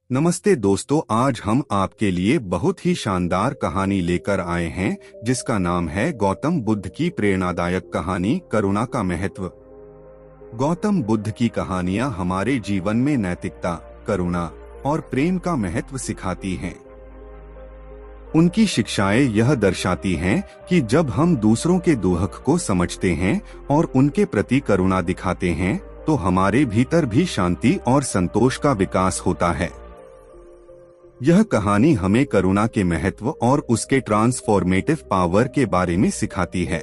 नमस्ते दोस्तों, आज हम आपके लिए बहुत ही शानदार कहानी लेकर आए हैं जिसका नाम है गौतम बुद्ध की प्रेरणादायक कहानी करुणा का महत्व। गौतम बुद्ध की कहानियां हमारे जीवन में नैतिकता, करुणा और प्रेम का महत्व सिखाती हैं। उनकी शिक्षाएं यह दर्शाती हैं कि जब हम दूसरों के दुख को समझते हैं और उनके प्रति करुणा दिखाते हैं तो हमारे भीतर भी शांति और संतोष का विकास होता है। यह कहानी हमें करुणा के महत्व और उसके ट्रांसफॉर्मेटिव पावर के बारे में सिखाती है।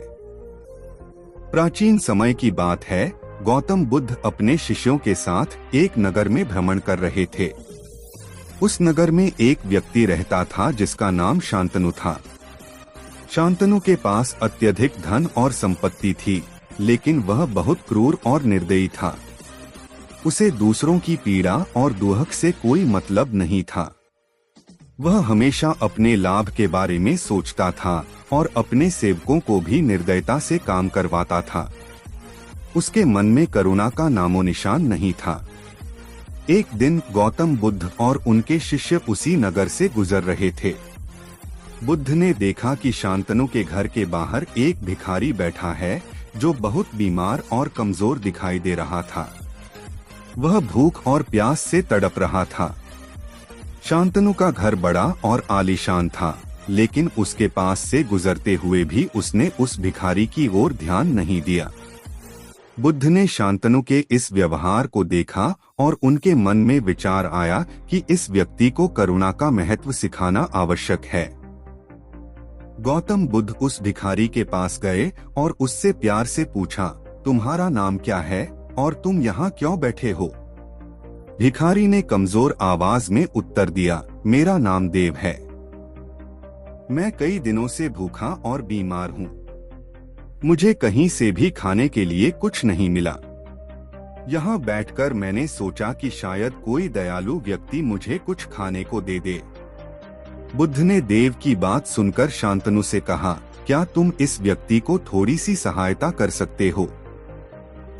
प्राचीन समय की बात है, गौतम बुद्ध अपने शिष्यों के साथ एक नगर में भ्रमण कर रहे थे। उस नगर में एक व्यक्ति रहता था जिसका नाम शांतनु था। शांतनु के पास अत्यधिक धन और संपत्ति थी, लेकिन वह बहुत क्रूर और निर्दयी था। उसे दूसरों की पीड़ा और दुख से कोई मतलब नहीं था। वह हमेशा अपने लाभ के बारे में सोचता था और अपने सेवकों को भी निर्दयता से काम करवाता था। उसके मन में करुणा का नामो निशान नहीं था। एक दिन गौतम बुद्ध और उनके शिष्य उसी नगर से गुजर रहे थे। बुद्ध ने देखा कि शांतनु के घर के बाहर एक भिखारी बैठा है जो बहुत बीमार और कमजोर दिखाई दे रहा था। वह भूख और प्यास से तड़प रहा था। शांतनु का घर बड़ा और आलीशान था, लेकिन उसके पास से गुजरते हुए भी उसने उस भिखारी की ओर ध्यान नहीं दिया। बुद्ध ने शांतनु के इस व्यवहार को देखा और उनके मन में विचार आया कि इस व्यक्ति को करुणा का महत्व सिखाना आवश्यक है। गौतम बुद्ध उस भिखारी के पास गए और उससे प्यार से पूछा, तुम्हारा नाम क्या है और तुम यहाँ क्यों बैठे हो? भिखारी ने कमजोर आवाज में उत्तर दिया, मेरा नाम देव है। मैं कई दिनों से भूखा और बीमार हूँ। मुझे कहीं से भी खाने के लिए कुछ नहीं मिला। यहाँ बैठकर मैंने सोचा कि शायद कोई दयालु व्यक्ति मुझे कुछ खाने को दे दे। बुद्ध ने देव की बात सुनकर शांतनु से कहा, क्या तुम इस व्यक्ति को थोड़ी सी सहायता कर सकते हो?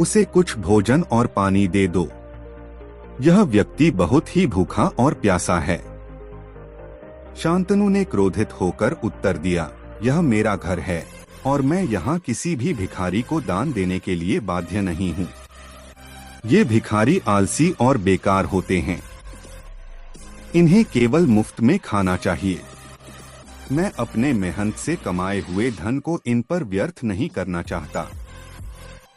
उसे कुछ भोजन और पानी दे दो। यह व्यक्ति बहुत ही भूखा और प्यासा है। शांतनु ने क्रोधित होकर उत्तर दिया, यह मेरा घर है और मैं यहाँ किसी भी भिखारी को दान देने के लिए बाध्य नहीं हूँ। ये भिखारी आलसी और बेकार होते हैं। इन्हें केवल मुफ्त में खाना चाहिए। मैं अपने मेहनत से कमाए हुए धन को इन पर व्यर्थ नहीं करना चाहता।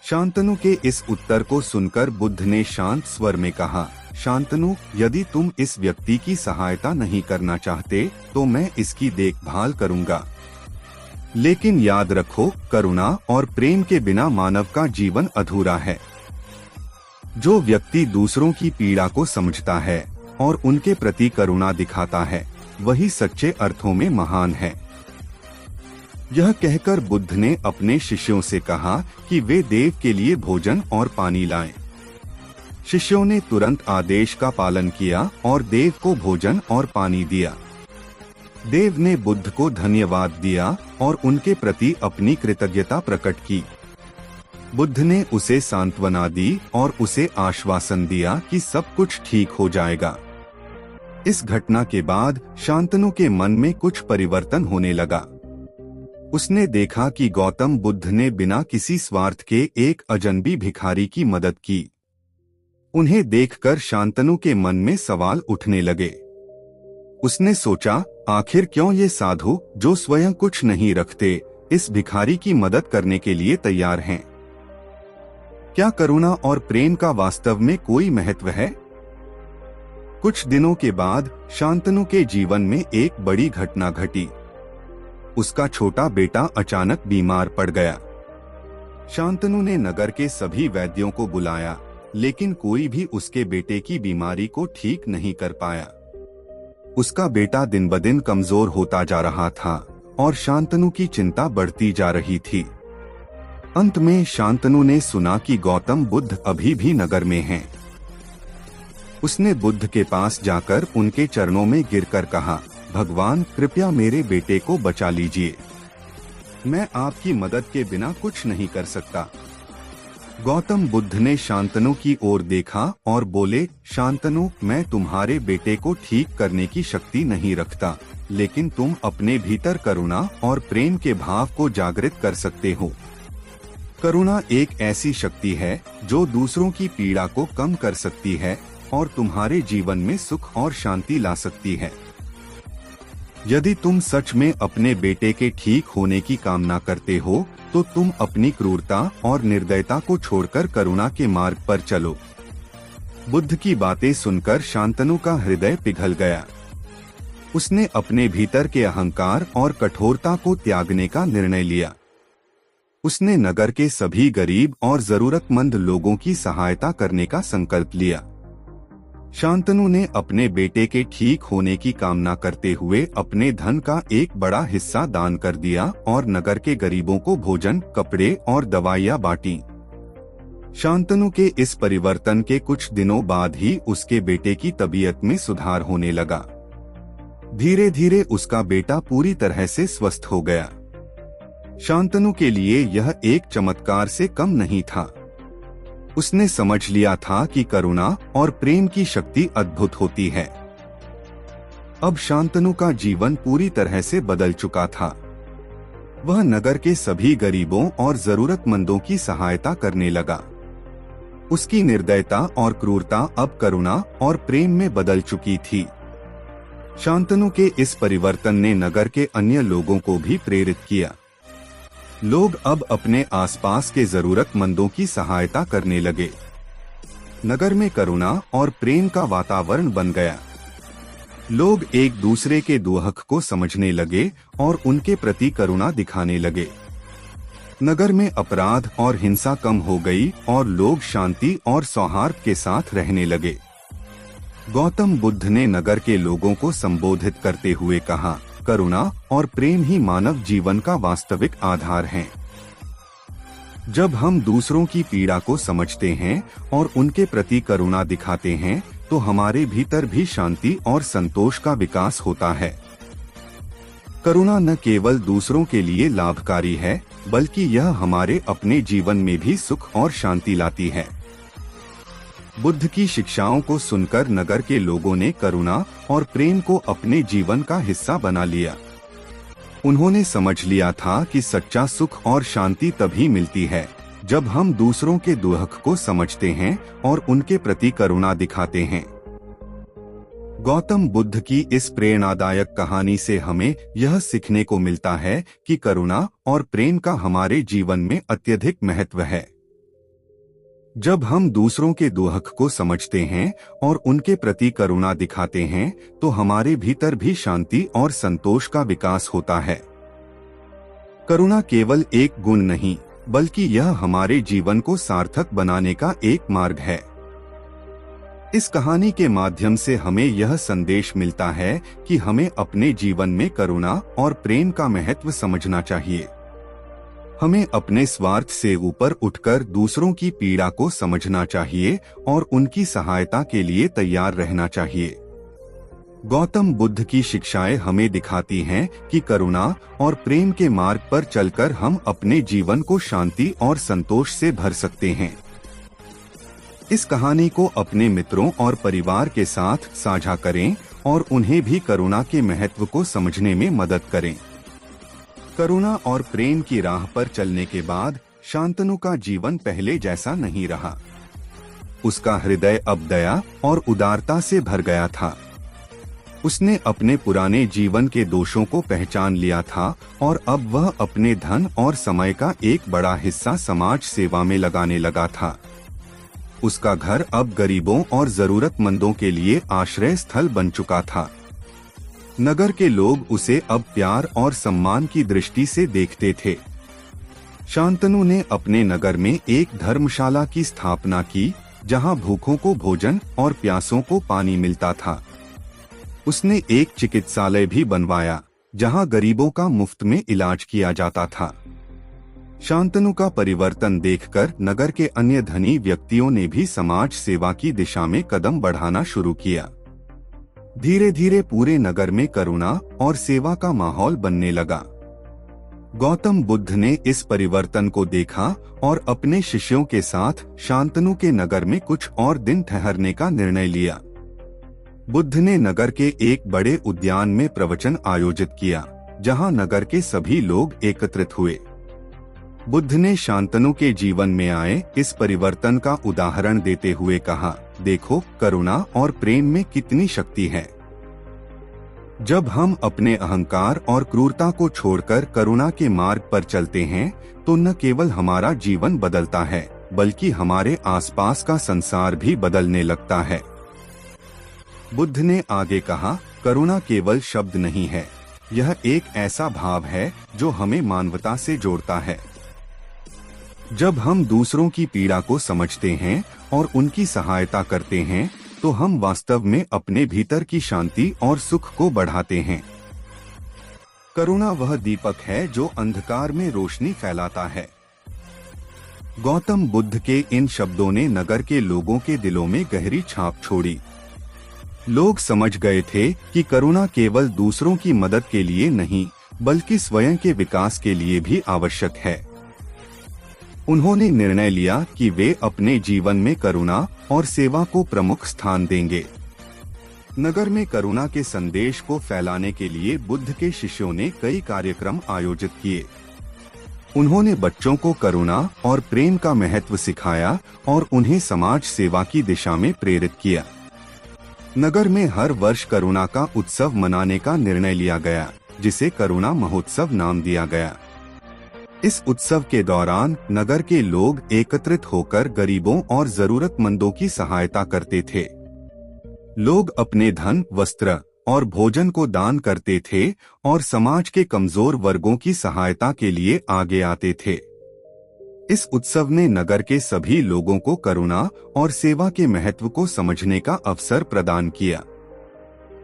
शांतनु के इस उत्तर को सुनकर बुद्ध ने शांत स्वर में कहा, शांतनु, यदि तुम इस व्यक्ति की सहायता नहीं करना चाहते तो मैं इसकी देखभाल करूंगा। लेकिन याद रखो, करुणा और प्रेम के बिना मानव का जीवन अधूरा है। जो व्यक्ति दूसरों की पीड़ा को समझता है और उनके प्रति करुणा दिखाता है, वही सच्चे अर्थों में महान है। यह कहकर बुद्ध ने अपने शिष्यों से कहा कि वे देव के लिए भोजन और पानी लाएं। शिष्यों ने तुरंत आदेश का पालन किया और देव को भोजन और पानी दिया। देव ने बुद्ध को धन्यवाद दिया और उनके प्रति अपनी कृतज्ञता प्रकट की। बुद्ध ने उसे सांत्वना दी और उसे आश्वासन दिया कि सब कुछ ठीक हो जाएगा। इस घटना के बाद शांतनु के मन में कुछ परिवर्तन होने लगा। उसने देखा कि गौतम बुद्ध ने बिना किसी स्वार्थ के एक अजनबी भिखारी की मदद की। उन्हें देखकर शांतनु के मन में सवाल उठने लगे। उसने सोचा, आखिर क्यों ये साधु जो स्वयं कुछ नहीं रखते इस भिखारी की मदद करने के लिए तैयार हैं? क्या करुणा और प्रेम का वास्तव में कोई महत्व है? कुछ दिनों के बाद शांतनु के जीवन में एक बड़ी घटना घटी। उसका छोटा बेटा अचानक बीमार पड़ गया। शांतनु ने नगर के सभी वैद्यों को बुलाया, लेकिन कोई भी उसके बेटे की बीमारी को ठीक नहीं कर पाया। उसका बेटा दिन ब दिन कमजोर होता जा रहा था और शांतनु की चिंता बढ़ती जा रही थी। अंत में शांतनु ने सुना कि गौतम बुद्ध अभी भी नगर में हैं। उसने बुद्ध के पास जाकर उनके चरणों में गिरकर कहा, भगवान, कृपया मेरे बेटे को बचा लीजिए। मैं आपकी मदद के बिना कुछ नहीं कर सकता। गौतम बुद्ध ने शांतनु की ओर देखा और बोले, शांतनु, मैं तुम्हारे बेटे को ठीक करने की शक्ति नहीं रखता, लेकिन तुम अपने भीतर करुणा और प्रेम के भाव को जागृत कर सकते हो। करुणा एक ऐसी शक्ति है जो दूसरों की पीड़ा को कम कर सकती है और तुम्हारे जीवन में सुख और शांति ला सकती है। यदि तुम सच में अपने बेटे के ठीक होने की कामना करते हो तो तुम अपनी क्रूरता और निर्दयता को छोड़कर करुणा के मार्ग पर चलो। बुद्ध की बातें सुनकर शांतनु का हृदय पिघल गया। उसने अपने भीतर के अहंकार और कठोरता को त्यागने का निर्णय लिया। उसने नगर के सभी गरीब और जरूरतमंद लोगों की सहायता करने का संकल्प लिया। शांतनु ने अपने बेटे के ठीक होने की कामना करते हुए अपने धन का एक बड़ा हिस्सा दान कर दिया और नगर के गरीबों को भोजन, कपड़े और दवाइयां बांटी। शांतनु के इस परिवर्तन के कुछ दिनों बाद ही उसके बेटे की तबीयत में सुधार होने लगा। धीरे धीरे उसका बेटा पूरी तरह से स्वस्थ हो गया। शांतनु के लिए यह एक चमत्कार से कम नहीं था। उसने समझ लिया था कि करुणा और प्रेम की शक्ति अद्भुत होती है। अब शांतनु का जीवन पूरी तरह से बदल चुका था। वह नगर के सभी गरीबों और जरूरतमंदों की सहायता करने लगा। उसकी निर्दयता और क्रूरता अब करुणा और प्रेम में बदल चुकी थी। शांतनु के इस परिवर्तन ने नगर के अन्य लोगों को भी प्रेरित किया। लोग अब अपने आसपास के जरूरतमंदों की सहायता करने लगे। नगर में करुणा और प्रेम का वातावरण बन गया। लोग एक दूसरे के दुख को समझने लगे और उनके प्रति करुणा दिखाने लगे। नगर में अपराध और हिंसा कम हो गई और लोग शांति और सौहार्द के साथ रहने लगे। गौतम बुद्ध ने नगर के लोगों को संबोधित करते हुए कहा, करुणा और प्रेम ही मानव जीवन का वास्तविक आधार हैं। जब हम दूसरों की पीड़ा को समझते हैं और उनके प्रति करुणा दिखाते हैं तो हमारे भीतर भी शांति और संतोष का विकास होता है। करुणा न केवल दूसरों के लिए लाभकारी है, बल्कि यह हमारे अपने जीवन में भी सुख और शांति लाती है। बुद्ध की शिक्षाओं को सुनकर नगर के लोगों ने करुणा और प्रेम को अपने जीवन का हिस्सा बना लिया। उन्होंने समझ लिया था कि सच्चा सुख और शांति तभी मिलती है जब हम दूसरों के दुख को समझते हैं और उनके प्रति करुणा दिखाते हैं। गौतम बुद्ध की इस प्रेरणादायक कहानी से हमें यह सीखने को मिलता है कि करुणा और प्रेम का हमारे जीवन में अत्यधिक महत्व है। जब हम दूसरों के दुख को समझते हैं और उनके प्रति करुणा दिखाते हैं तो हमारे भीतर भी शांति और संतोष का विकास होता है। करुणा केवल एक गुण नहीं, बल्कि यह हमारे जीवन को सार्थक बनाने का एक मार्ग है। इस कहानी के माध्यम से हमें यह संदेश मिलता है कि हमें अपने जीवन में करुणा और प्रेम का महत्व समझना चाहिए। हमें अपने स्वार्थ से ऊपर उठकर दूसरों की पीड़ा को समझना चाहिए और उनकी सहायता के लिए तैयार रहना चाहिए। गौतम बुद्ध की शिक्षाएं हमें दिखाती हैं कि करुणा और प्रेम के मार्ग पर चलकर हम अपने जीवन को शांति और संतोष से भर सकते हैं। इस कहानी को अपने मित्रों और परिवार के साथ साझा करें और उन्हें भी करुणा के महत्व को समझने में मदद करें। करुणा और प्रेम की राह पर चलने के बाद शांतनु का जीवन पहले जैसा नहीं रहा। उसका हृदय अब दया और उदारता से भर गया था। उसने अपने पुराने जीवन के दोषों को पहचान लिया था और अब वह अपने धन और समय का एक बड़ा हिस्सा समाज सेवा में लगाने लगा था। उसका घर अब गरीबों और जरूरतमंदों के लिए आश्रय स्थल बन चुका था। नगर के लोग उसे अब प्यार और सम्मान की दृष्टि से देखते थे। शांतनु ने अपने नगर में एक धर्मशाला की स्थापना की, जहां भूखों को भोजन और प्यासों को पानी मिलता था। उसने एक चिकित्सालय भी बनवाया, जहां गरीबों का मुफ्त में इलाज किया जाता था। शांतनु का परिवर्तन देखकर नगर के अन्य धनी व्यक्तियों ने भी समाज सेवा की दिशा में कदम बढ़ाना शुरू किया। धीरे धीरे पूरे नगर में करुणा और सेवा का माहौल बनने लगा। गौतम बुद्ध ने इस परिवर्तन को देखा और अपने शिष्यों के साथ शांतनु के नगर में कुछ और दिन ठहरने का निर्णय लिया। बुद्ध ने नगर के एक बड़े उद्यान में प्रवचन आयोजित किया, जहां नगर के सभी लोग एकत्रित हुए। बुद्ध ने शांतनु के जीवन में आए इस परिवर्तन का उदाहरण देते हुए कहा, देखो, करुणा और प्रेम में कितनी शक्ति है। जब हम अपने अहंकार और क्रूरता को छोड़कर करुणा के मार्ग पर चलते हैं, तो न केवल हमारा जीवन बदलता है, बल्कि हमारे आसपास का संसार भी बदलने लगता है। बुद्ध ने आगे कहा, करुणा केवल शब्द नहीं है, यह एक ऐसा भाव है जो हमें मानवता से जोड़ता है। जब हम दूसरों की पीड़ा को समझते हैं और उनकी सहायता करते हैं, तो हम वास्तव में अपने भीतर की शांति और सुख को बढ़ाते हैं। करुणा वह दीपक है जो अंधकार में रोशनी फैलाता है। गौतम बुद्ध के इन शब्दों ने नगर के लोगों के दिलों में गहरी छाप छोड़ी। लोग समझ गए थे कि करुणा केवल दूसरों की मदद के लिए नहीं, बल्कि स्वयं के विकास के लिए भी आवश्यक है। उन्होंने निर्णय लिया कि वे अपने जीवन में करुणा और सेवा को प्रमुख स्थान देंगे। नगर में करुणा के संदेश को फैलाने के लिए बुद्ध के शिष्यों ने कई कार्यक्रम आयोजित किए। उन्होंने बच्चों को करुणा और प्रेम का महत्व सिखाया और उन्हें समाज सेवा की दिशा में प्रेरित किया। नगर में हर वर्ष करुणा का उत्सव मनाने का निर्णय लिया गया, जिसे करुणा महोत्सव नाम दिया गया। इस उत्सव के दौरान नगर के लोग एकत्रित होकर गरीबों और जरूरतमंदों की सहायता करते थे। लोग अपने धन, वस्त्र और भोजन को दान करते थे और समाज के कमजोर वर्गों की सहायता के लिए आगे आते थे। इस उत्सव ने नगर के सभी लोगों को करुणा और सेवा के महत्व को समझने का अवसर प्रदान किया।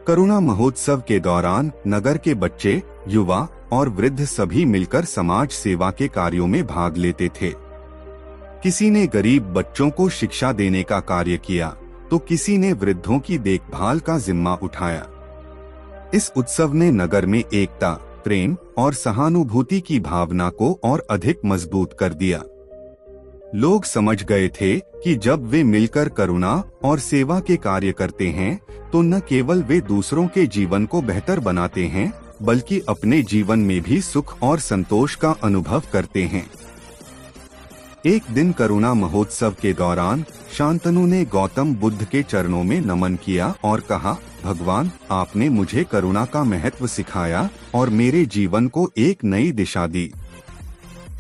करुणा महोत्सव के दौरान नगर के बच्चे, युवा और वृद्ध सभी मिलकर समाज सेवा के कार्यों में भाग लेते थे। किसी ने गरीब बच्चों को शिक्षा देने का कार्य किया, तो किसी ने वृद्धों की देखभाल का जिम्मा उठाया। इस उत्सव ने नगर में एकता, प्रेम और सहानुभूति की भावना को और अधिक मजबूत कर दिया। लोग समझ गए थे कि जब वे मिलकर करुणा और सेवा के कार्य करते हैं, तो न केवल वे दूसरों के जीवन को बेहतर बनाते हैं, बल्कि अपने जीवन में भी सुख और संतोष का अनुभव करते हैं। एक दिन करुणा महोत्सव के दौरान शांतनु ने गौतम बुद्ध के चरणों में नमन किया और कहा, भगवान, आपने मुझे करुणा का महत्व सिखाया और मेरे जीवन को एक नई दिशा दी।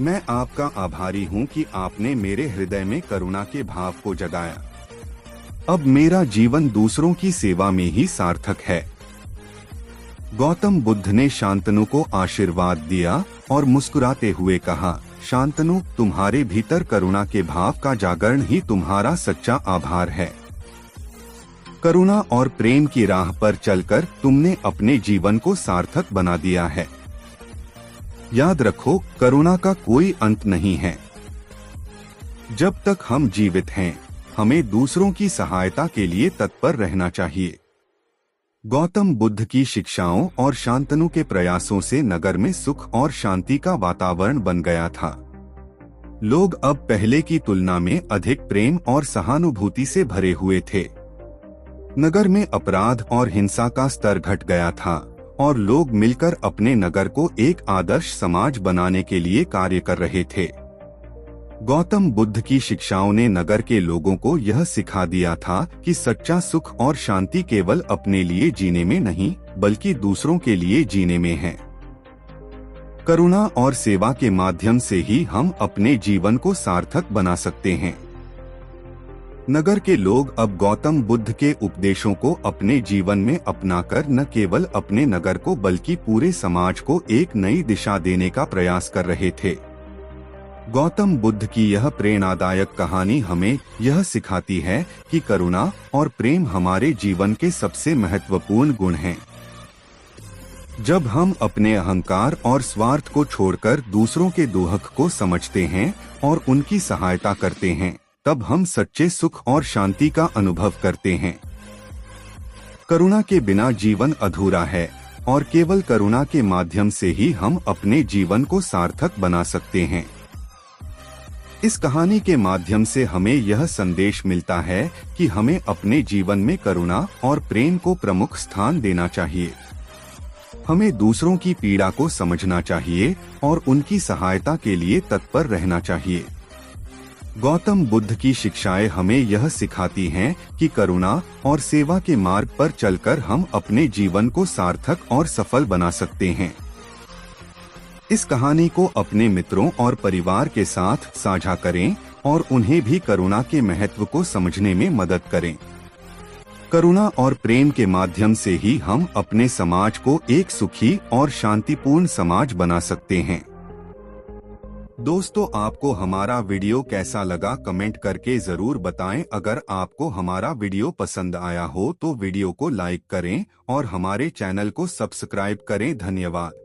मैं आपका आभारी हूँ कि आपने मेरे हृदय में करुणा के भाव को जगाया। अब मेरा जीवन दूसरों की सेवा में ही सार्थक है। गौतम बुद्ध ने शांतनु को आशीर्वाद दिया और मुस्कुराते हुए कहा, शांतनु, तुम्हारे भीतर करुणा के भाव का जागरण ही तुम्हारा सच्चा आभार है। करुणा और प्रेम की राह पर चलकर तुमने अपने जीवन को सार्थक बना दिया है। याद रखो, करुणा का कोई अंत नहीं है। जब तक हम जीवित हैं, हमें दूसरों की सहायता के लिए तत्पर रहना चाहिए। गौतम बुद्ध की शिक्षाओं और शांतनु के प्रयासों से नगर में सुख और शांति का वातावरण बन गया था। लोग अब पहले की तुलना में अधिक प्रेम और सहानुभूति से भरे हुए थे। नगर में अपराध और हिंसा का स्तर घट गया था और लोग मिलकर अपने नगर को एक आदर्श समाज बनाने के लिए कार्य कर रहे थे। गौतम बुद्ध की शिक्षाओं ने नगर के लोगों को यह सिखा दिया था कि सच्चा सुख और शांति केवल अपने लिए जीने में नहीं, बल्कि दूसरों के लिए जीने में है। करुणा और सेवा के माध्यम से ही हम अपने जीवन को सार्थक बना सकते हैं। नगर के लोग अब गौतम बुद्ध के उपदेशों को अपने जीवन में अपनाकर न केवल अपने नगर को बल्कि पूरे समाज को एक नई दिशा देने का प्रयास कर रहे थे। गौतम बुद्ध की यह प्रेरणादायक कहानी हमें यह सिखाती है कि करुणा और प्रेम हमारे जीवन के सबसे महत्वपूर्ण गुण हैं। जब हम अपने अहंकार और स्वार्थ को छोड़कर दूसरों के दुख को समझते हैं और उनकी सहायता करते हैं, तब हम सच्चे सुख और शांति का अनुभव करते हैं। करुणा के बिना जीवन अधूरा है और केवल करुणा के माध्यम से ही हम अपने जीवन को सार्थक बना सकते हैं। इस कहानी के माध्यम से हमें यह संदेश मिलता है कि हमें अपने जीवन में करुणा और प्रेम को प्रमुख स्थान देना चाहिए। हमें दूसरों की पीड़ा को समझना चाहिए और उनकी सहायता के लिए तत्पर रहना चाहिए। गौतम बुद्ध की शिक्षाएं हमें यह सिखाती हैं कि करुणा और सेवा के मार्ग पर चलकर हम अपने जीवन को सार्थक और सफल बना सकते हैं। इस कहानी को अपने मित्रों और परिवार के साथ साझा करें और उन्हें भी करुणा के महत्व को समझने में मदद करें। करुणा और प्रेम के माध्यम से ही हम अपने समाज को एक सुखी और शांतिपूर्ण समाज बना सकते हैं। दोस्तों, आपको हमारा वीडियो कैसा लगा कमेंट करके जरूर बताएं। अगर आपको हमारा वीडियो पसंद आया हो तो वीडियो को लाइक करें और हमारे चैनल को सब्सक्राइब करें। धन्यवाद।